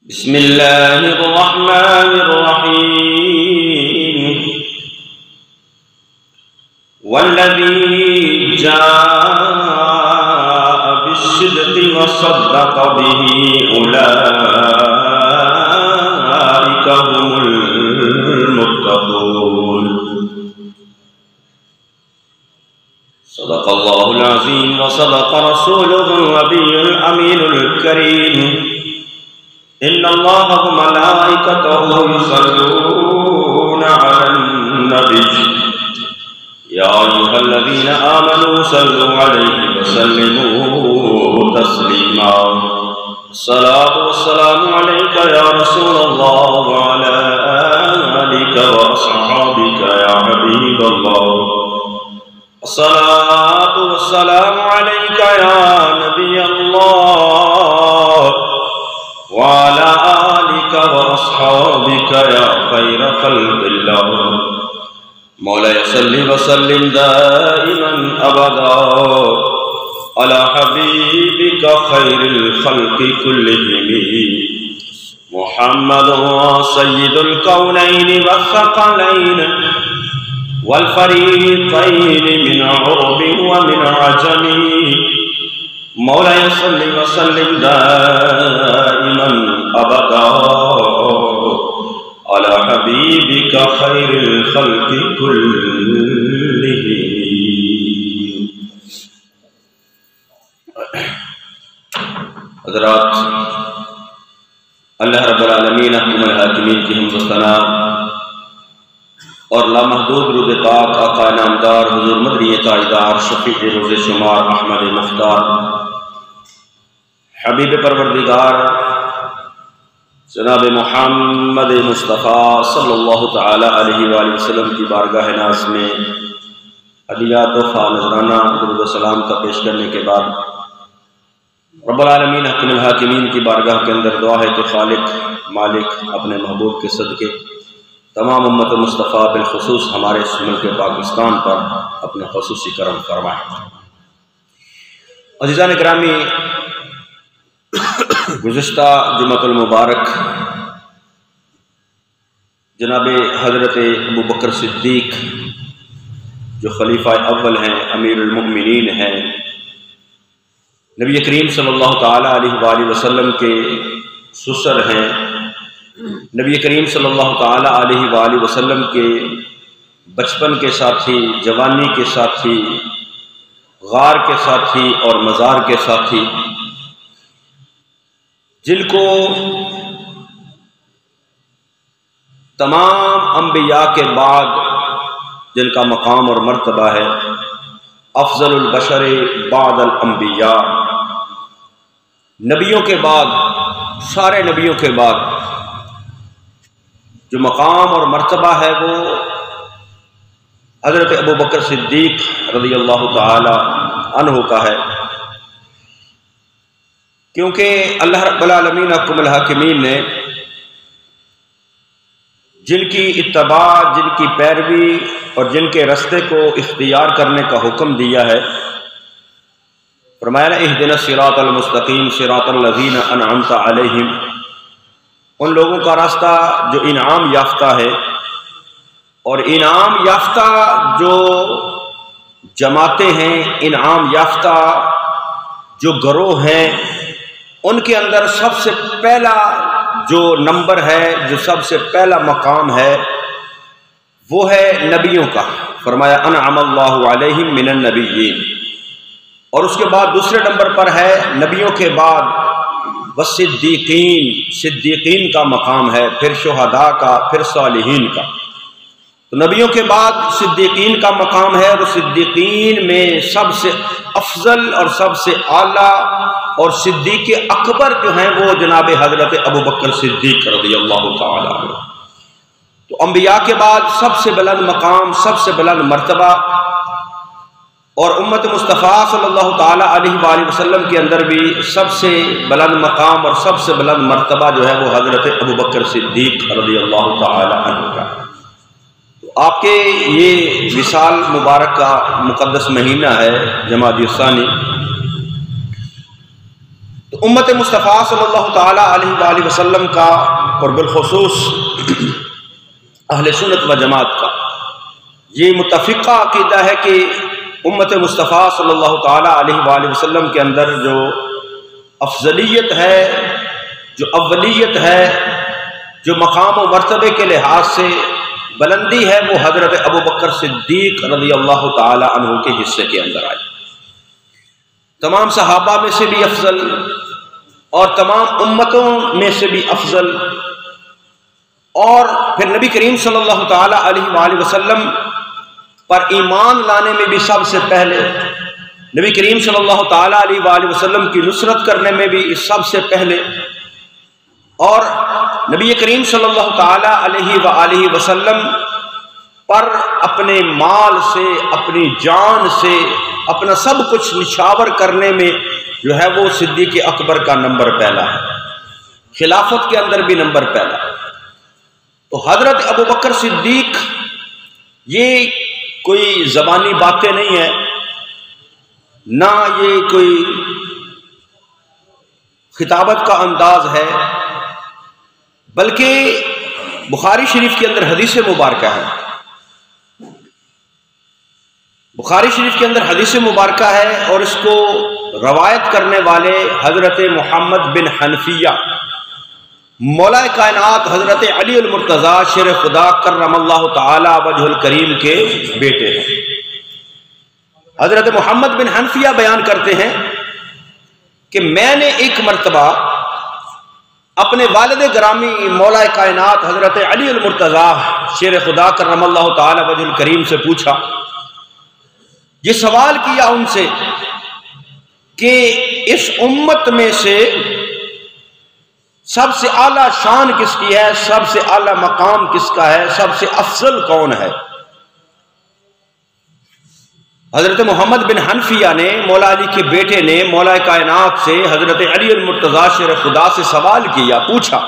بسم الله الرحمن الرحيم والذي جاء بالصدق وصدق به أولئك هم المتقون صدق الله العظيم وصدق رسوله النبي الأمين الكريم إن الله وملائكته يصلون على النبي يا أيها الذين آمنوا صلوا عليه وسلموا تسليما الصلاة والسلام عليك يا رسول الله وعلى آلك وأصحابك يا حبيب الله الصلاة والسلام عليك يا نبي الله وعلى آلك وأصحابك يا خير خلق الله مولاي صل وسلم دائما أبدا على حبيبك خير الخلق كلهم محمد سيد الكونين والثقلين والفريقين من عرب ومن عجم مولاي صل وسلم دائما أبدا على حبيبك خير الخلق كلهم. حضرات، اللہ رب العالمین حکم الحاکمین کی حمد و ثنا اور لامحدود درود پاک آقا نامدار حضور مدنی تاجدار شفیع روز شمار احمد مختار حبیب پروردگار جناب محمد مصطفیٰ صلی اللہ تعالی علیہ وآلہ وسلم کی بارگاہ ناز میں عدیات و نذرانہ درود و سلام کا پیش کرنے کے بعد رب العالمین حکم الحاکمین کی بارگاہ کے اندر دعا ہے کہ خالق مالک اپنے محبوب کے صدقے تمام امت مصطفیٰ بالخصوص ہمارے اس ملک پاکستان پر اپنے خصوصی کرم فرمائے. عزیزان گرامی، گزشتہ جمعۃ المبارک جناب حضرت ابوبکر صدیق جو خلیفہ اول ہیں، امیر المؤمنین ہیں، نبی کریم صلی اللہ تعالی علیہ وآلہ وسلم کے سسر ہیں، نبی کریم صلی اللہ تعالی علیہ وآلہ وسلم کے بچپن کے ساتھی، جوانی کے ساتھی، غار کے ساتھی اور مزار کے ساتھی، جن کو تمام انبیاء کے بعد جن کا مقام اور مرتبہ ہے افضل البشر بعد الانبیاء، نبیوں کے بعد، سارے نبیوں کے بعد جو مقام اور مرتبہ ہے وہ حضرت ابوبکر صدیق رضی اللہ تعالی عنہ کا ہے، کیونکہ اللہ رب العالمین حکم الحاکمین نے جن کی اتباع، جن کی پیروی اور جن کے رستے کو اختیار کرنے کا حکم دیا ہے، فرمایا اہدنا الصراط المستقیم صراط الذین انعمت علیہم، ان لوگوں کا راستہ جو انعام یافتہ ہے، اور انعام یافتہ جو جماعتیں ہیں، انعام یافتہ جو گروہ ہیں، ان کے اندر سب سے پہلا جو نمبر ہے، جو سب سے پہلا مقام ہے، وہ ہے نبیوں کا. فرمایا انعم اللہ علیہم من النبیین، اور اس کے بعد دوسرے نمبر پر ہے نبیوں کے بعد والصدیقین، صدیقین کا مقام ہے، پھر شہداء کا، پھر صالحین کا. تو نبیوں کے بعد صدیقین کا مقام ہے، اور صدیقین میں سب سے افضل اور سب سے اعلیٰ اور صدیق اکبر جو ہیں وہ جناب حضرت ابوبکر صدیق رضی اللہ تعالی عنہ. تو انبیاء کے بعد سب سے بلند مقام، سب سے بلند مرتبہ، اور امت مصطفیٰ صلی اللہ تعالی علیہ وآلہ وسلم کے اندر بھی سب سے بلند مقام اور سب سے بلند مرتبہ جو ہے وہ حضرت ابوبکر صدیق رضی اللہ تعالی عنہ کا. تو آپ کے یہ وصال مبارک کا مقدس مہینہ ہے جمادی الثانی، تو امت مصطفیٰ صلی اللہ تعالیٰ علیہ وآلہ وسلم کا اور بالخصوص اہل سنت و جماعت کا یہ متفقہ عقیدہ ہے کہ امت مصطفیٰ صلی اللہ تعالیٰ علیہ وآلہ وسلم کے اندر جو افضلیت ہے، جو اولیت ہے، جو مقام و مرتبے کے لحاظ سے بلندی ہے، وہ حضرت ابوبکر صدیق رضی اللہ تعالیٰ عنہ کے حصے کے اندر آئی۔ تمام صحابہ میں سے بھی افضل اور تمام امتوں میں سے بھی افضل، اور پھر نبی کریم صلی اللہ تعالیٰ علیہ وآلہ وسلم پر ایمان لانے میں بھی سب سے پہلے، نبی کریم صلی اللہ تعالیٰ علیہ وآلہ وسلم کی نصرت کرنے میں بھی سب سے پہلے، اور نبی کریم صلی اللہ تعالیٰ علیہ وآلہ وسلم پر اپنے مال سے، اپنی جان سے، اپنا سب کچھ نچھاور کرنے میں جو ہے وہ صدیق اکبر کا نمبر پہلا ہے، خلافت کے اندر بھی نمبر پہلا۔ تو حضرت ابوبکر صدیق یہ کوئی زبانی باتیں نہیں ہیں، نہ یہ کوئی خطابت کا انداز ہے، بلکہ بخاری شریف کے اندر حدیث مبارکہ ہے، بخاری شریف کے اندر حدیث مبارکہ ہے، اور اس کو روایت کرنے والے حضرت محمد بن حنفیہ مولا کائنات حضرت علی المرتضیٰ شیر خدا کرم اللہ تعالی وجہ الکریم کے بیٹے ہیں۔ حضرت محمد بن حنفیہ بیان کرتے ہیں کہ میں نے ایک مرتبہ اپنے والد گرامی مولا کائنات حضرت علی المرتضیٰ شیر خدا کرم اللہ تعالی وجہ الکریم سے پوچھا، یہ سوال کیا ان سے کہ اس امت میں سے سب سے اعلیٰ شان کس کی ہے، سب سے اعلیٰ مقام کس کا ہے، سب سے افضل کون ہے؟ حضرت محمد بن حنفیہ نے، مولا علی کے بیٹے نے، مولا کائنات سے حضرت علی المرتضیٰ شیر خدا سے سوال کیا، پوچھا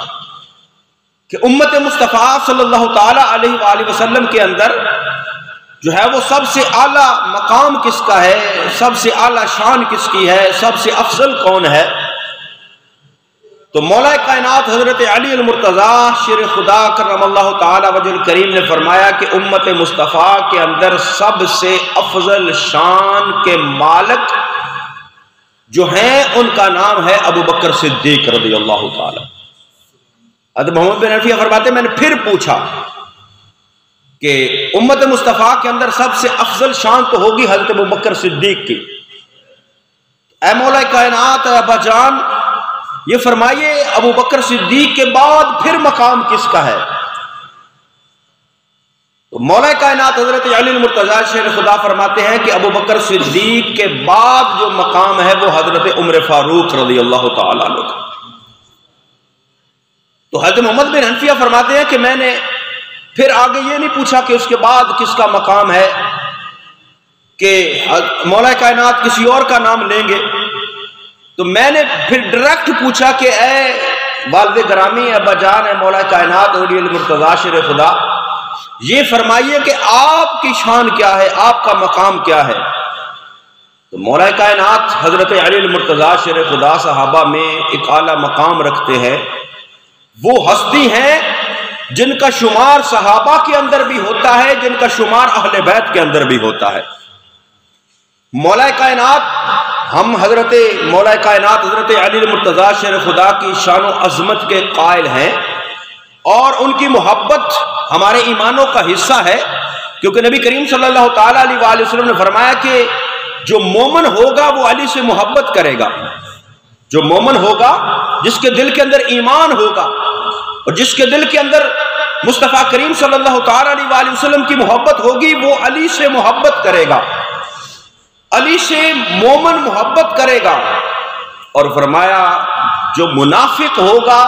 کہ امت مصطفیٰ صلی اللہ تعالی علیہ وآلہ وسلم کے اندر جو ہے وہ سب سے اعلیٰ مقام کس کا ہے، سب سے اعلیٰ شان کس کی ہے، سب سے افضل کون ہے؟ تو مولا کائنات حضرت علی المرتضیٰ شیر خدا کرم اللہ تعالی وجہ الکریم نے فرمایا کہ امت مصطفیٰ کے اندر سب سے افضل شان کے مالک جو ہیں ان کا نام ہے ابوبکر صدیق رضی اللہ تعالی۔ حضرت محمد بن حنفیہ فرماتے ہیں میں نے پھر پوچھا کہ امت مصطفیٰ کے اندر سب سے افضل شان تو ہوگی حضرت ابوبکر صدیق کی، اے مولا کائنات، اے ابا جان، یہ فرمائیے ابوبکر صدیق کے بعد پھر مقام کس کا ہے؟ تو مولا کائنات حضرت علی المرتضیٰ شیر خدا فرماتے ہیں کہ ابوبکر صدیق کے بعد جو مقام ہے وہ حضرت عمر فاروق رضی اللہ تعالیٰ عنہ کا۔ تو حضرت محمد بن حنفیہ فرماتے ہیں کہ میں نے پھر آگے یہ نہیں پوچھا کہ اس کے بعد کس کا مقام ہے، کہ مولا کائنات کسی اور کا نام لیں گے، تو میں نے پھر ڈائریکٹ پوچھا کہ اے والد گرامی، ابا جان، اے مولا کائنات علی المرتضیٰ شیر خدا، یہ فرمائیے کہ آپ کی شان کیا ہے، آپ کا مقام کیا ہے؟ تو مولا کائنات حضرت علی المرتضیٰ شیر خدا صحابہ میں ایک اعلیٰ مقام رکھتے ہیں، وہ ہستی ہیں جن کا شمار صحابہ کے اندر بھی ہوتا ہے، جن کا شمار اہل بیت کے اندر بھی ہوتا ہے۔ مولا کائنات، ہم حضرت مولا کائنات حضرت علی المرتضیٰ شیر خدا کی شان و عظمت کے قائل ہیں، اور ان کی محبت ہمارے ایمانوں کا حصہ ہے، کیونکہ نبی کریم صلی اللہ تعالیٰ علیہ وآلہ وسلم نے فرمایا کہ جو مومن ہوگا وہ علی سے محبت کرے گا، جو مومن ہوگا، جس کے دل کے اندر ایمان ہوگا اور جس کے دل کے اندر مصطفیٰ کریم صلی اللہ تعالیٰ علیہ وآلہ وسلم کی محبت ہوگی، وہ علی سے محبت کرے گا، علی سے مومن محبت کرے گا۔ اور فرمایا جو منافق ہوگا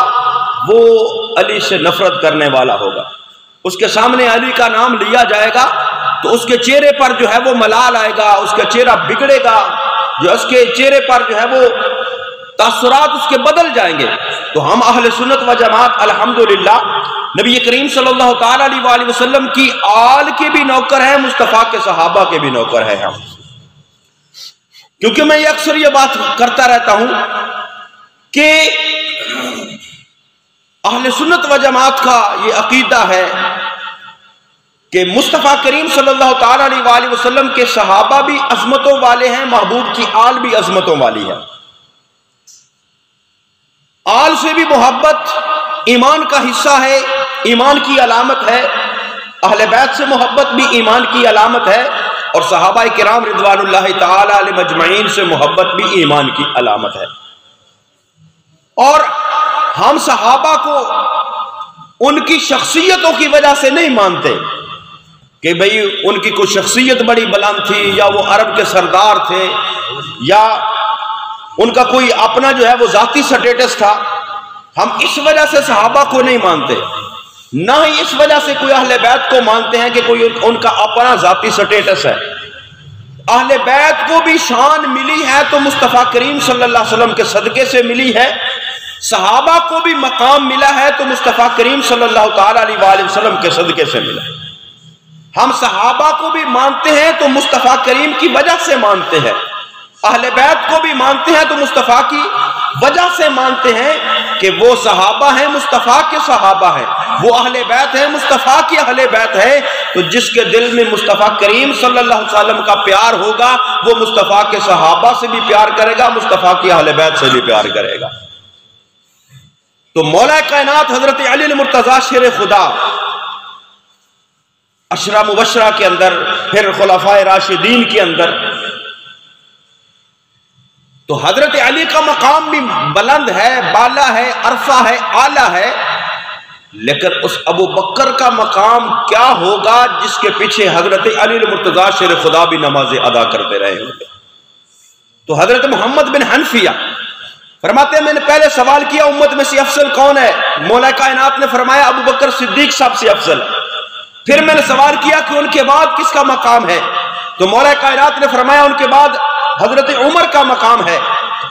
وہ علی سے نفرت کرنے والا ہوگا، اس کے سامنے علی کا نام لیا جائے گا تو اس کے چہرے پر جو ہے وہ ملال آئے گا، اس کا چہرہ بگڑے گا، جو اس کے چہرے پر جو ہے وہ تاثرات اس کے بدل جائیں گے۔ تو ہم اہل سنت و جماعت الحمدللہ نبی کریم صلی اللہ تعالیٰ علیہ وآلہ وسلم کی آل کے بھی نوکر ہیں، مصطفیٰ کے صحابہ کے بھی نوکر ہیں ہم۔ کیونکہ میں اکثر یہ بات کرتا رہتا ہوں کہ اہل سنت و جماعت کا یہ عقیدہ ہے کہ مصطفیٰ کریم صلی اللہ تعالی علیہ وآلہ وسلم کے صحابہ بھی عظمتوں والے ہیں، محبوب کی آل بھی عظمتوں والی ہے۔ آل سے بھی محبت ایمان کا حصہ ہے، ایمان کی علامت ہے، اہل بیت سے محبت بھی ایمان کی علامت ہے، اور صحابہ کرام رضوان اللہ تعالی علیہ مجمعین سے محبت بھی ایمان کی علامت ہے۔ اور ہم صحابہ کو ان کی شخصیتوں کی وجہ سے نہیں مانتے کہ بھئی ان کی کوئی شخصیت بڑی بلند تھی، یا وہ عرب کے سردار تھے، یا ان کا کوئی اپنا جو ہے وہ ذاتی سٹیٹس تھا۔ ہم اس وجہ سے صحابہ کو نہیں مانتے، نہ ہی اس وجہ سے کوئی اہل بیت کو مانتے ہیں کہ کوئی ان کا اپنا ذاتی سٹیٹس ہے۔ اہل بیت کو بھی شان ملی ہے تو مصطفیٰ کریم صلی اللہ علیہ وسلم کے صدقے سے ملی ہے، صحابہ کو بھی مقام ملا ہے تو مصطفیٰ کریم صلی اللہ تعالی علیہ وآلہ وسلم کے صدقے سے ملا ہے۔ ہم صحابہ کو بھی مانتے ہیں تو مصطفیٰ کریم کی وجہ سے مانتے ہیں، اہل بیت کو بھی مانتے ہیں تو مصطفیٰ کی وجہ سے مانتے ہیں کہ وہ صحابہ ہیں، مصطفیٰ کے صحابہ ہیں، وہ اہل بیت ہیں، مصطفیٰ کی اہل بیت ہے۔ تو جس کے دل میں مصطفیٰ کریم صلی اللہ علیہ وسلم کا پیار ہوگا وہ مصطفیٰ کے صحابہ سے بھی پیار کرے گا، مصطفیٰ کی اہل بیت سے بھی پیار کرے گا۔ تو مولا کائنات حضرت علی المرتضیٰ شیر خدا عشرہ مبشرہ کے اندر، پھر خلفائے راشدین کے اندر، تو حضرت علی کا مقام بھی بلند ہے، بالا ہے، عرفہ ہے، اعلیٰ ہے، لیکن اس ابو بکر کا مقام کیا ہوگا جس کے پیچھے حضرت علی المرتضیٰ شیر خدا بھی نماز ادا کرتے رہے ہوں گے۔ تو حضرت محمد بن حنفیہ فرماتے ہیں میں نے پہلے سوال کیا امت میں سے افضل کون ہے؟ مولا کائنات نے فرمایا ابو بکر صدیق سب سے افضل۔ پھر میں نے سوال کیا کہ ان کے بعد کس کا مقام ہے؟ تو مولا کائنات نے فرمایا ان کے بعد حضرت عمر کا مقام ہے۔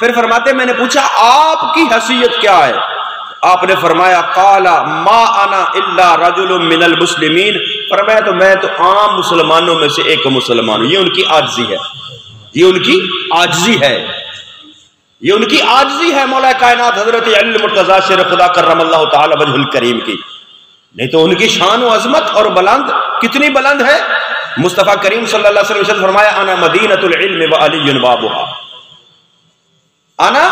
پھر فرماتے میں نے پوچھا آپ کی حیثیت کیا ہے؟ آپ نے فرمایا قال ما انا الا رجل من المسلمین، فرمایا تو میں تو عام مسلمانوں میں سے ایک مسلمان ہوں۔ یہ ان کی عاجزی ہے، یہ ان کی عاجزی ہے، یہ ان کی عاجزی ہے مولا کائنات حضرت علی المرتضیٰ شیر خدا کرم اللہ تعالی وجہ الکریم کی۔ نہیں تو ان کی شان و عظمت اور بلند کتنی بلند ہے۔ مصطفیٰ کریم صلی اللہ علیہ وسلم نے فرمایا انا مدینۃ العلم وعلی بابھا، انا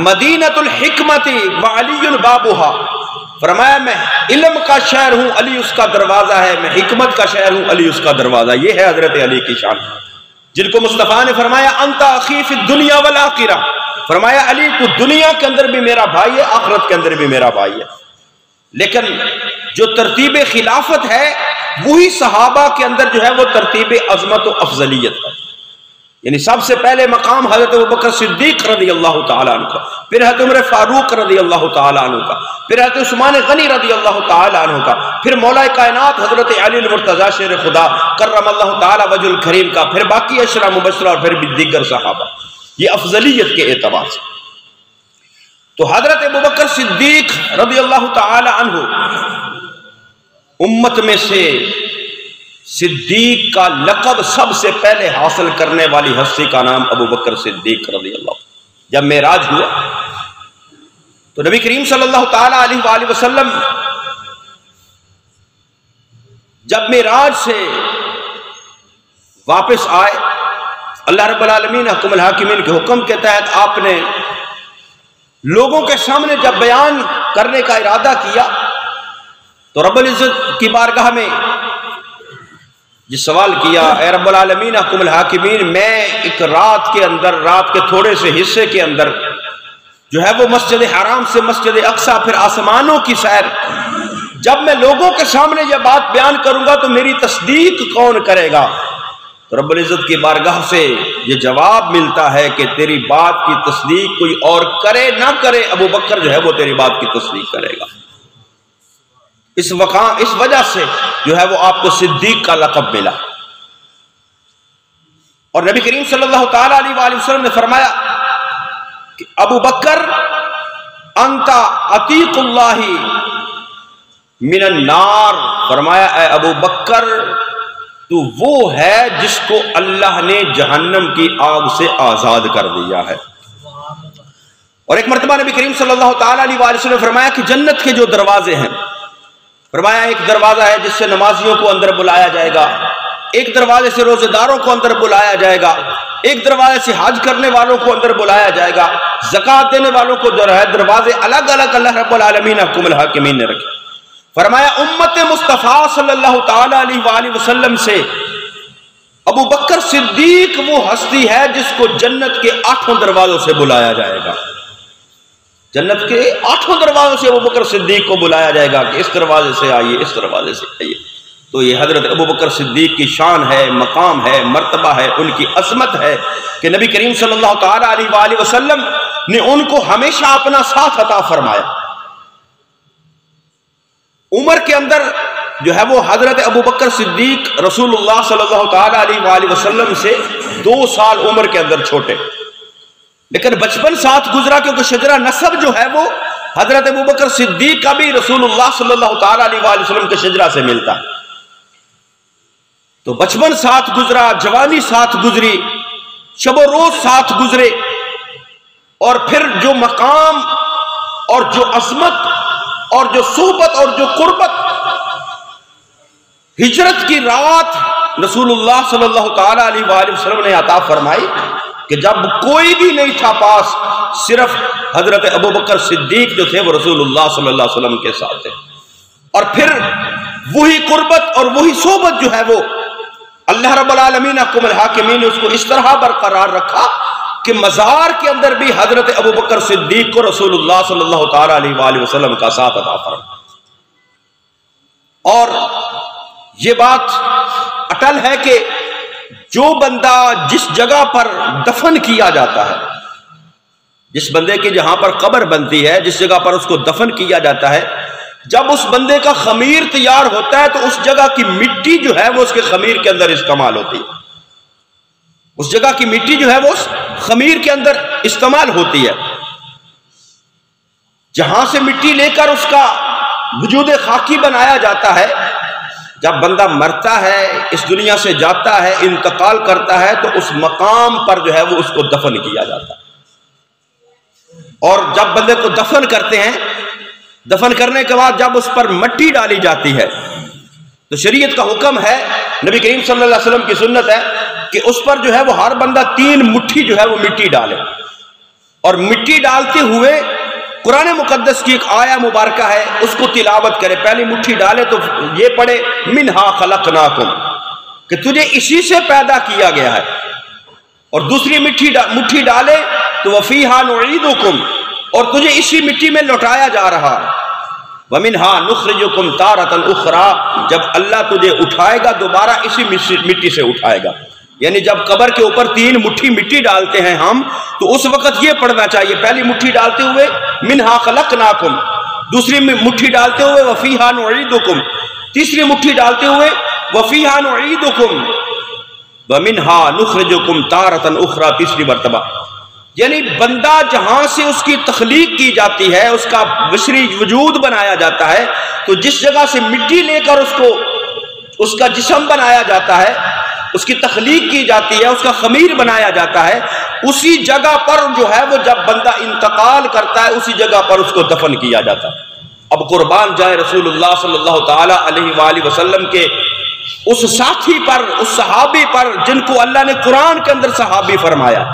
مدینۃ الحکمت وعلی بابھا، فرمایا میں علم کا شہر ہوں، علی اس کا دروازہ ہے، میں حکمت کا شہر ہوں، علی اس کا دروازہ۔ یہ ہے حضرت علی کی شان، جن کو مصطفیٰ نے فرمایا انت اخی فی الدنیا والآخرہ، فرمایا علی تو دنیا کے اندر بھی میرا بھائی ہے، آخرت کے اندر بھی میرا بھائی ہے۔ لیکن جو ترتیب خلافت ہے وہی صحابہ کے اندر جو ہے وہ ترتیب عظمت و افضلیت ہے، یعنی سب سے پہلے مقام حضرت ابوبکر صدیق رضی اللہ تعالیٰ عنہ کا، پھر حضرت عمر فاروق رضی اللہ تعالیٰ عنہ کا، پھر حضرت عثمان غنی رضی اللہ تعالیٰ عنہ کا، پھر مولا کائنات حضرت علی المرتضیٰ شیر خدا کرم اللہ تعالیٰ وجہ الکریم کا، پھر باقی عشرہ مبشرہ اور پھر بھی دیگر صحابہ، یہ افضلیت کے اعتبار سے۔ تو حضرت ابوبکر صدیق رضی اللہ تعالیٰ عنہ امت میں سے صدیق کا لقب سب سے پہلے حاصل کرنے والی ہستی کا نام ابوبکر صدیق رضی اللہ۔ جب معراج ہوا تو نبی کریم صلی اللہ تعالیٰ علیہ وآلہ وسلم جب معراج سے واپس آئے، اللہ رب العالمین حکم الحاکمین کے حکم کے تحت آپ نے لوگوں کے سامنے جب بیان کرنے کا ارادہ کیا تو رب العزت کی بارگاہ میں یہ سوال کیا، اے رب العالمین حکم الحاکمین، میں ایک رات کے اندر، رات کے تھوڑے سے حصے کے اندر جو ہے وہ مسجد حرام سے مسجد اقصی پھر آسمانوں کی سیر، جب میں لوگوں کے سامنے یہ بات بیان کروں گا تو میری تصدیق کون کرے گا؟ تو رب العزت کی بارگاہ سے یہ جواب ملتا ہے کہ تیری بات کی تصدیق کوئی اور کرے نہ کرے، ابو بکر جو ہے وہ تیری بات کی تصدیق کرے گا۔ اس وجہ سے جو ہے وہ آپ کو صدیق کا لقب ملا۔ اور نبی کریم صلی اللہ تعالیٰ علیہ وآلہ وسلم نے فرمایا کہ ابو بکر انت عتیق اللہ من النار، فرمایا اے ابو بکر تو وہ ہے جس کو اللہ نے جہنم کی آگ سے آزاد کر دیا ہے۔ اور ایک مرتبہ نبی کریم صلی اللہ تعالیٰ علیہ وآلہ وسلم نے فرمایا کہ جنت کے جو دروازے ہیں، فرمایا ایک دروازہ ہے جس سے نمازیوں کو اندر بلایا جائے گا، ایک دروازے سے روزے داروں کو اندر بلایا جائے گا، ایک دروازے سے حج کرنے والوں کو اندر بلایا جائے گا، زکوٰۃ دینے والوں کو جو ہے دروازے الگ الگ اللہ رب العالمین حکم الحاکمین نے رکھے۔ فرمایا امت مصطفیٰ صلی اللہ تعالیٰ علیہ وآلہ وسلم سے ابو بکر صدیق وہ ہستی ہے جس کو جنت کے 8 دروازوں سے بلایا جائے گا، جنت کے 8 دروازوں سے ابو بکر صدیق کو بلایا جائے گا کہ اس دروازے سے آئیے، اس دروازے سے آئیے۔ تو یہ حضرت ابو بکر صدیق کی شان ہے، مقام ہے، مرتبہ ہے، ان کی عظمت ہے کہ نبی کریم صلی اللہ تعالیٰ علیہ وآلہ وسلم نے ان کو ہمیشہ اپنا ساتھ عطا فرمایا۔ عمر کے اندر جو ہے وہ حضرت ابو بکر صدیق رسول اللہ صلی اللہ تعالیٰ علیہ وآلہ وسلم سے 2 سال عمر کے اندر چھوٹے، لیکن بچپن ساتھ گزرا کیونکہ شجرہ نسب جو ہے وہ حضرت ابو بکر صدیق کا بھی رسول اللہ صلی اللہ تعالیٰ علیہ وآلہ وسلم کے شجرہ سے ملتا ہے۔ تو بچپن ساتھ گزرا، جوانی ساتھ گزری، شب و روز ساتھ گزرے، اور پھر جو مقام اور جو عظمت اور جو صحبت اور جو قربت ہجرت کی رات رسول اللہ صلی اللہ تعالیٰ علیہ وآلہ وسلم نے عطا فرمائی کہ جب کوئی بھی نہیں تھا پاس، صرف حضرت ابو بکر صدیق جو تھے وہ رسول اللہ صلی اللہ علیہ وسلم کے ساتھ تھے، اور پھر وہی قربت اور وہی صحبت جو ہے وہ اللہ رب العالمین حکم الحاکمین نے اس کو اس طرح برقرار رکھا کہ مزار کے اندر بھی حضرت ابو بکر صدیق کو رسول اللہ صلی اللہ تعالیٰ علیہ وآلہ وسلم کا ساتھ عطا فرمایا۔ اور یہ بات اٹل ہے کہ جو بندہ جس جگہ پر دفن کیا جاتا ہے، جس بندے کی جہاں پر قبر بنتی ہے، جس جگہ پر اس کو دفن کیا جاتا ہے، جب اس بندے کا خمیر تیار ہوتا ہے تو اس جگہ کی مٹی جو ہے وہ اس کے خمیر کے اندر استعمال ہوتی ہے، اس جگہ کی مٹی جو ہے وہ اس خمیر کے اندر استعمال ہوتی ہے۔ جہاں سے مٹی لے کر اس کا وجود خاکی بنایا جاتا ہے، جب بندہ مرتا ہے، اس دنیا سے جاتا ہے، انتقال کرتا ہے، تو اس مقام پر جو ہے وہ اس کو دفن کیا جاتا ہے۔ اور جب بندے کو دفن کرتے ہیں، دفن کرنے کے بعد جب اس پر مٹی ڈالی جاتی ہے تو شریعت کا حکم ہے، نبی کریم صلی اللہ علیہ وسلم کی سنت ہے کہ اس پر جو ہے وہ ہر بندہ 3 مٹھی جو ہے وہ مٹی ڈالے، اور مٹی ڈالتے ہوئے قرآن مقدس کی ایک آیہ مبارکہ ہے اس کو تلاوت کرے۔ پہلی مٹھی ڈالے تو یہ پڑھے منہا خلقناکم، کہ تجھے اسی سے پیدا کیا گیا ہے، اور دوسری مٹھی ڈالے تو وفیہا نعیدکم، اور تجھے اسی مٹی میں لوٹایا جا رہا ہے، ومنہا نخرجکم تارۃ اخری، جب اللہ تجھے اٹھائے گا دوبارہ اسی مٹی سے اٹھائے گا۔ یعنی جب قبر کے اوپر 3 مٹھی مٹی ڈالتے ہیں ہم، تو اس وقت یہ پڑھنا چاہیے، پہلی مٹھی ڈالتے ہوئے منہا خلقناکم، دوسری مٹھی ڈالتے ہوئے وفیہا نعیدکم، تیسری مٹھی ڈالتے ہوئے وفیہا نعیدکم ومنہا نخرجکم تارۃ اخری، تیسری مرتبہ۔ یعنی بندہ جہاں سے اس کی تخلیق کی جاتی ہے، اس کا بشری وجود بنایا جاتا ہے، تو جس جگہ سے مٹی لے کر اس کا جسم بنایا جاتا ہے، اس کی تخلیق کی جاتی ہے، اس کا خمیر بنایا جاتا ہے، اسی جگہ پر جو ہے وہ جب بندہ انتقال کرتا ہے اسی جگہ پر اس کو دفن کیا جاتا ہے۔ اب قربان جائے رسول اللہ صلی اللہ تعالی علیہ وآلہ وسلم کے اس ساتھی پر، اس صحابی پر جن کو اللہ نے قرآن کے اندر صحابی فرمایا،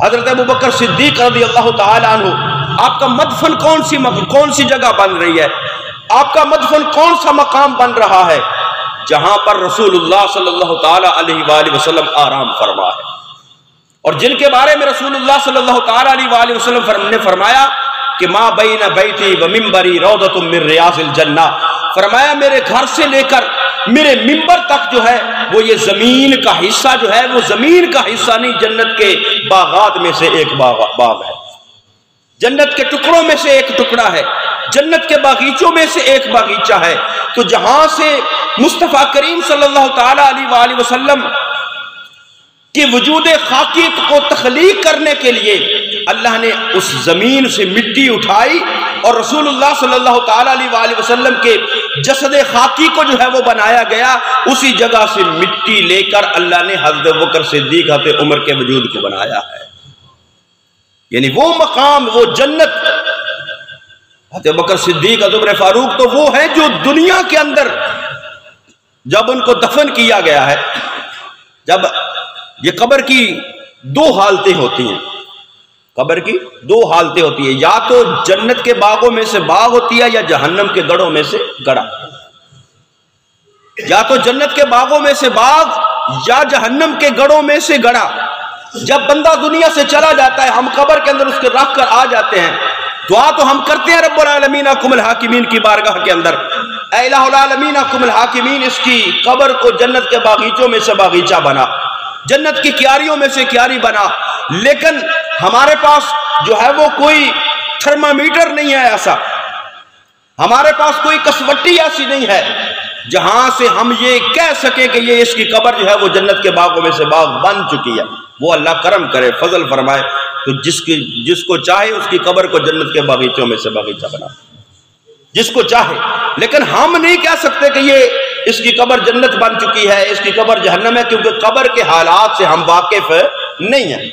حضرت ابو بکر صدیق رضی اللہ تعالی عنہ۔ آپ کا مدفن کون سی جگہ بن رہی ہے، آپ کا مدفن کون سا مقام بن رہا ہے؟ جہاں پر رسول اللہ صلی اللہ تعالی علیہ وآلہ وسلم آرام فرما ہے، اور جن کے بارے میں رسول اللہ صلی اللہ تعالی علیہ وآلہ وسلم نے فرمایا کہ ما بین بیتی و منبری روضۃ من ریاض الجنہ، فرمایا میرے گھر سے لے کر میرے منبر تک جو ہے وہ یہ زمین کا حصہ جو ہے وہ زمین کا حصہ نہیں، جنت کے باغات میں سے ایک باغ ہے، جنت کے ٹکڑوں میں سے ایک ٹکڑا ہے، جنت کے باغیچوں میں سے ایک باغیچہ ہے۔ تو جہاں سے مصطفیٰ کریم صلی اللہ تعالی علیہ وآلہ وسلم کی وجود خاکی کو تخلیق کرنے کے لیے اللہ نے اس زمین سے مٹی اٹھائی، اور رسول اللہ صلی اللہ تعالی علیہ وآلہ وسلم کے جسد خاکی کو جو ہے وہ بنایا گیا، اسی جگہ سے مٹی لے کر اللہ نے حضرت بکر صدیق حضرت عمر کے وجود کو بنایا ہے۔ یعنی وہ مقام، وہ جنت، حضرت ابوبکر صدیق، حضرت عمر فاروق تو وہ ہیں جو دنیا کے اندر جب ان کو دفن کیا گیا ہے، جب یہ قبر کی دو حالتیں ہوتی ہیں، قبر کی دو حالتیں ہوتی ہیں، یا تو جنت کے باغوں میں سے باغ ہوتی ہے یا جہنم کے گڑھوں میں سے گڑھا، یا تو جنت کے باغوں میں سے باغ یا جہنم کے گڑھوں میں سے گڑھا۔ جب بندہ دنیا سے چلا جاتا ہے، ہم قبر کے اندر اس کے رکھ کر آ جاتے ہیں، دعا تو ہم کرتے ہیں رب العالمین احکم الحاکمین کی بارگاہ کے اندر، اے الہ العالمین احکم الحاکمین، اس کی قبر کو جنت کے باغیچوں میں سے باغیچہ بنا، جنت کی کیاریوں میں سے کیاری بنا۔ لیکن ہمارے پاس جو ہے وہ کوئی تھرمامیٹر نہیں ہے ایسا، ہمارے پاس کوئی کسوٹی ایسی نہیں ہے جہاں سے ہم یہ کہہ سکیں کہ یہ اس کی قبر جو ہے وہ جنت کے باغوں میں سے باغ بن چکی ہے۔ وہ اللہ کرم کرے، فضل فرمائے تو جس کو چاہے اس کی قبر کو جنت کے باغیچوں میں سے باغیچہ بنا، جس کو چاہے۔ لیکن ہم نہیں کہہ سکتے کہ یہ اس کی قبر جنت بن چکی ہے، اس کی قبر جہنم ہے، کیونکہ قبر کے حالات سے ہم واقف نہیں ہیں،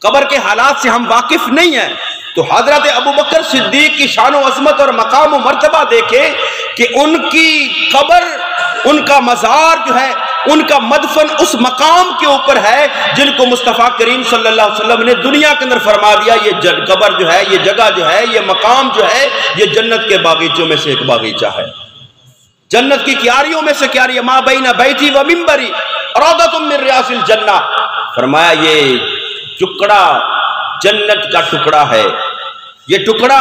قبر کے حالات سے ہم واقف نہیں ہیں۔ تو حضرت ابوبکر صدیق کی شان و عظمت اور مقام و مرتبہ دیکھے کہ ان کی قبر، ان کا مزار جو ہے، ان کا مدفن اس مقام کے اوپر ہے جن کو مصطفیٰ کریم صلی اللہ علیہ وسلم نے دنیا کے اندر فرما دیا یہ قبر جو ہے، یہ جگہ جو ہے، یہ مقام جو ہے، یہ جنت کے باغیچوں میں سے ایک باغیچہ ہے، جنت کی کیاریوں میں سے کیاری، ما بین بیتی و منبری روضۃ من ریاض الجنہ۔ فرمایا یہ ٹکڑا جنت کا ٹکڑا ہے، یہ ٹکڑا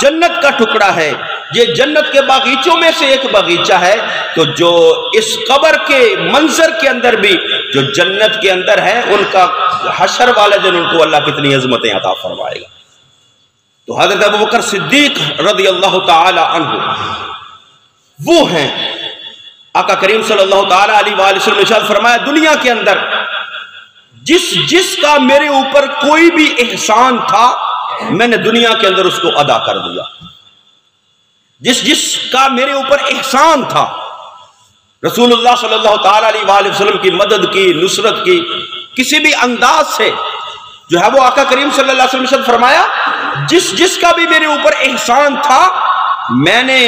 جنت کا ٹکڑا ہے، یہ جنت کے باغیچوں میں سے ایک باغیچہ ہے۔ تو جو اس قبر کے منظر کے اندر بھی جو جنت کے اندر ہے، ان کا حشر والے دن ان کو اللہ کتنی عظمتیں عطا فرمائے گا۔ تو حضرت ابوبکر صدیق رضی اللہ تعالی عنہ وہ ہیں، آقا کریم صلی اللہ تعالی علیہ وآلہ وسلم نے ارشاد فرمایا دنیا کے اندر جس کا میرے اوپر کوئی بھی احسان تھا، میں نے دنیا کے اندر اس کو ادا کر دیا۔ جس کا میرے اوپر احسان تھا، رسول اللہ صلی اللہ تعالی علیہ وآلہ وسلم کی مدد کی، نصرت کی، کسی بھی انداز سے جو ہے وہ آقا کریم صلی اللہ علیہ وسلم نے فرمایا جس کا بھی میرے اوپر احسان تھا، میں نے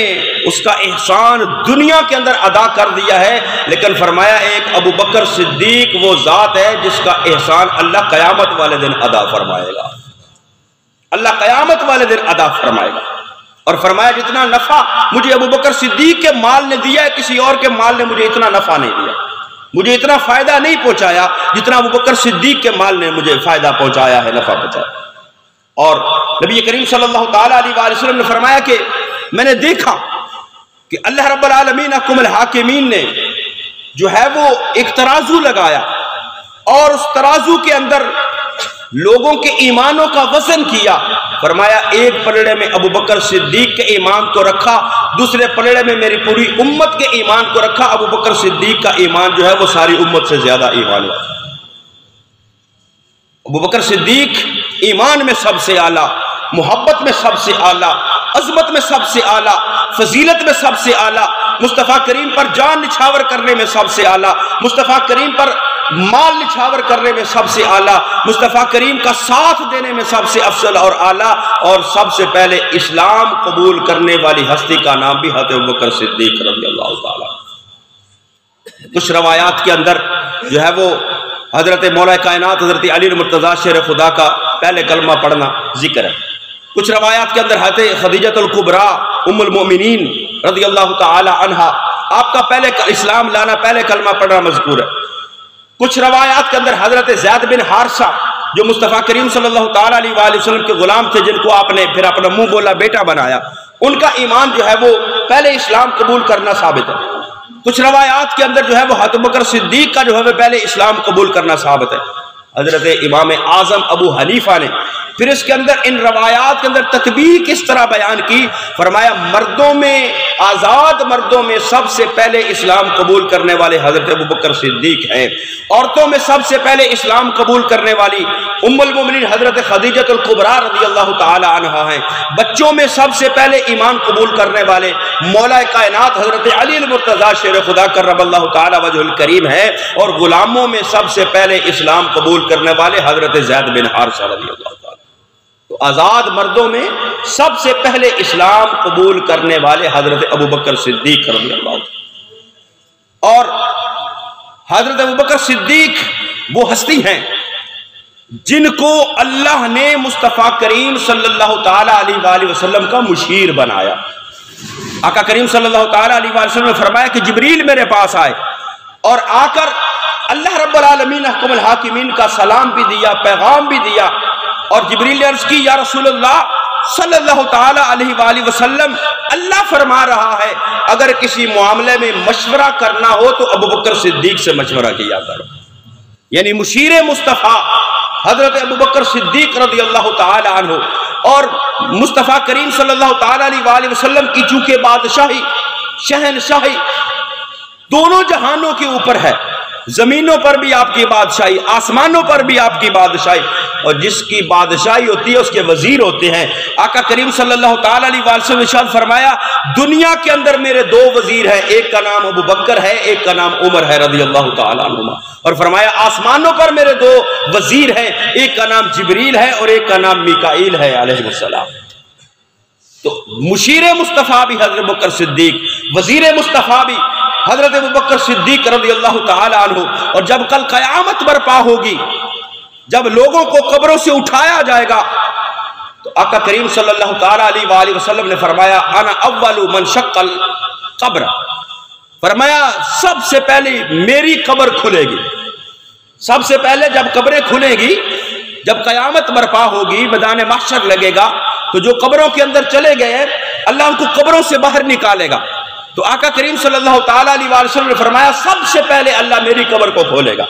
اس کا احسان دنیا کے اندر ادا کر دیا ہے۔ لیکن فرمایا ایک ابوبکر صدیق وہ ذات ہے جس کا احسان اللہ قیامت والے دن ادا فرمائے گا، اللہ قیامت والے دن ادا فرمائے گا۔ اور فرمایا جتنا نفع مجھے ابوبکر صدیق کے مال نے دیا ہے، کسی اور کے مال نے مجھے اتنا نفع نہیں دیا، مجھے اتنا فائدہ نہیں پہنچایا جتنا ابوبکر صدیق کے مال نے مجھے فائدہ پہنچایا ہے، نفع پہنچایا۔ اور نبی کریم صلی اللہ تعالی علیہ وآلہ وسلم نے فرمایا کہ میں نے دیکھا کہ اللہ رب العالمین احکم الحاکمین نے جو ہے وہ ایک ترازو لگایا، اور اس ترازو کے اندر لوگوں کے ایمانوں کا وزن کیا۔ فرمایا ایک پلڑے میں ابوبکر صدیق کے ایمان کو رکھا، دوسرے پلڑے میں میری پوری امت کے ایمان کو رکھا۔ ابوبکر صدیق کا ایمان جو ہے وہ ساری امت سے زیادہ ایمان ہے۔ ابوبکر صدیق ایمان میں سب سے اعلیٰ، محبت میں سب سے اعلیٰ، عظمت میں سب سے اعلیٰ، فضیلت میں سب سے اعلیٰ، مصطفیٰ کریم پر جان نچھاور کرنے میں سب سے اعلیٰ، مصطفیٰ کریم پر مال نچھاور کرنے میں سب سے اعلیٰ، مصطفیٰ کریم کا ساتھ دینے میں سب سے افضل اور اعلیٰ، اور سب سے پہلے اسلام قبول کرنے والی ہستی کا نام بھی حضرت ابوبکر صدیق رضی اللہ تعالیٰ۔ کچھ روایات کے اندر جو ہے وہ حضرت مولا کائنات حضرت علی المرتضیٰ شیر خدا کا پہلے کلمہ پڑھنا ذکر ہے۔ کچھ روایات کے اندر حضرت خدیجہ الکبریٰ ام المؤمنین رضی اللہ تعالی عنہا، آپ کا پہلے اسلام لانا، پہلے کلمہ پڑھنا مذکور ہے۔ کچھ روایات کے اندر حضرت زید بن حارثہ جو مصطفیٰ کریم صلی اللہ تعالی علیہ وآلہ وسلم کے غلام تھے، جن کو آپ نے پھر اپنا منہ بولا بیٹا بنایا، ان کا ایمان جو ہے وہ پہلے اسلام قبول کرنا ثابت ہے۔ کچھ روایات کے اندر جو ہے وہ حضرت ابوبکر صدیق کا جو ہے وہ پہلے اسلام قبول کرنا ثابت ہے۔ حضرت امام اعظم ابو حنیفہ نے پھر اس کے اندر ان روایات کے اندر تطبیق کس طرح بیان کی، فرمایا مردوں میں، آزاد مردوں میں سب سے پہلے اسلام قبول کرنے والے حضرت ابوبکر صدیق ہیں، عورتوں میں سب سے پہلے اسلام قبول کرنے والی ام المؤمنین حضرت خدیجہ الکبریٰ رضی اللہ تعالی عنہا ہیں، بچوں میں سب سے پہلے ایمان قبول کرنے والے مولا کائنات حضرت علی المرتضیٰ شیر خدا کرم اللہ تعالی وجہ الکریم ہیں، اور غلاموں میں سب سے پہلے اسلام قبول کرنے والے حضرت زید بن حارثہ رضی اللہ تعالی۔ تو آزاد مردوں میں سب سے پہلے اسلام قبول کرنے والے حضرت ابوبکر صدیق رضی اللہ عنہ، اور حضرت ابوبکر صدیق وہ ہستی ہیں جن کو اللہ نے مصطفیٰ کریم صلی اللہ تعالی علیہ وآلہ وسلم کا مشیر بنایا۔ آقا کریم صلی اللہ تعالی علیہ وآلہ وسلم نے فرمایا کہ جبریل میرے پاس آئے اور آ کر اللہ رب العالمین احکم الحاکمین کا سلام بھی دیا، پیغام بھی دیا، اور جبریل نے عرض کی یا رسول اللہ صلی اللہ تعالی علیہ وآلہ وسلم، اللہ فرما رہا ہے اگر کسی معاملے میں مشورہ کرنا ہو تو ابوبکر صدیق سے مشورہ کیا کرو۔ یعنی مشیر مصطفیٰ حضرت ابوبکر صدیق رضی اللہ تعالی عنہ، اور مصطفیٰ کریم صلی اللہ تعالی علیہ وآلہ وسلم کی چونکہ بادشاہی، شہنشاہی دونوں جہانوں کے اوپر ہے، زمینوں پر بھی آپ کی بادشاہی، آسمانوں پر بھی آپ کی بادشاہی، اور جس کی بادشاہی ہوتی ہے اس کے وزیر ہوتے ہیں۔ آقا کریم صلی اللہ تعالی علیہ وآلہ وسلم نے ارشاد فرمایا دنیا کے اندر میرے دو وزیر ہیں، ایک کا نام ابوبکر ہے، ایک کا نام عمر ہے رضی اللہ تعالی عنہما، اور فرمایا آسمانوں پر میرے دو وزیر ہیں، ایک کا نام جبریل ہے اور ایک کا نام میکائیل ہے علیہ السلام۔ تو مشیر مصطفیٰ بھی حضرت ابوبکر صدیق، وزیر مصطفیٰ بھی حضرت ابوبکر صدیق رضی اللہ تعالی عنہ۔ اور جب کل قیامت برپا ہوگی، جب لوگوں کو قبروں سے اٹھایا جائے گا، تو آقا کریم صلی اللہ تعالی علیہ وآلہ وسلم نے فرمایا انا اول من شق القبر، فرمایا سب سے پہلے میری قبر کھلے گی۔ سب سے پہلے جب قبریں کھلیں گی، جب قیامت برپا ہوگی، میدان محشر لگے گا، تو جو قبروں کے اندر چلے گئے اللہ ان کو قبروں سے باہر نکالے گا۔ تو آقا کریم صلی اللہ تعالی علیہ وآلہ وسلم نے فرمایا سب سے پہلے اللہ میری قبر کو کھولے گا،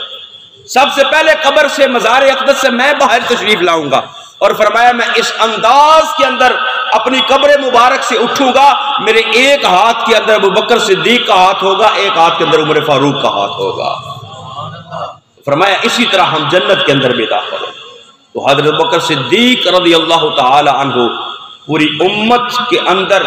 سب سے پہلے قبر سے، مزار اقدس سے میں باہر تشریف لاؤں گا، اور فرمایا میں اس انداز کے اندر اپنی قبر مبارک سے اٹھوں گا، میرے ایک ہاتھ کے اندر ابوبکر صدیق کا ہاتھ ہوگا، ایک ہاتھ کے اندر عمر فاروق کا ہاتھ ہوگا۔ فرمایا اسی طرح ہم جنت کے اندر بھی داخل ہیں۔ تو حضرت ابوبکر صدیق رضی اللہ تعالی عنہ پوری امت کے اندر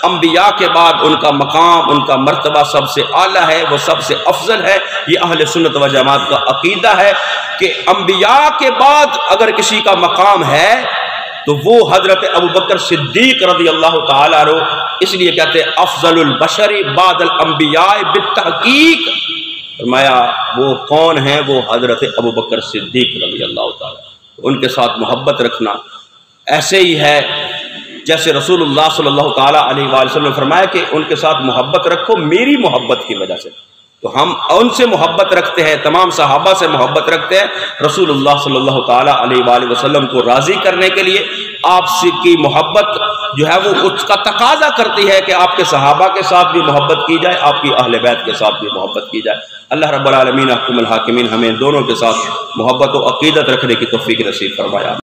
انبیاء کے بعد ان کا مقام، ان کا مرتبہ سب سے اعلیٰ ہے، وہ سب سے افضل ہے۔ یہ اہل سنت و جماعت کا عقیدہ ہے کہ انبیاء کے بعد اگر کسی کا مقام ہے تو وہ حضرت ابوبکر صدیق رضی اللہ تعالیٰ عنہ، اس لیے کہتے ہیں افضل البشر بعد الانبیاء بالتحقیق۔ فرمایا وہ کون ہیں؟ وہ حضرت ابوبکر صدیق رضی اللہ تعالیٰ۔ ان کے ساتھ محبت رکھنا ایسے ہی ہے جیسے رسول اللہ صلی اللہ تعالیٰ علیہ وآلہ وسلم نے فرمایا کہ ان کے ساتھ محبت رکھو میری محبت کی وجہ سے۔ تو ہم ان سے محبت رکھتے ہیں، تمام صحابہ سے محبت رکھتے ہیں، رسول اللہ صلی اللہ تعالیٰ علیہ وآلہ وسلم کو راضی کرنے کے لیے۔ آپ سے کی محبت جو ہے وہ اس کا تقاضا کرتی ہے کہ آپ کے صحابہ کے ساتھ بھی محبت کی جائے، آپ کی اہل بیت کے ساتھ بھی محبت کی جائے۔ اللہ رب العالمین احکم الحاکمین ہمیں دونوں کے ساتھ محبت و عقیدت رکھنے کی توفیق نصیب فرمایا۔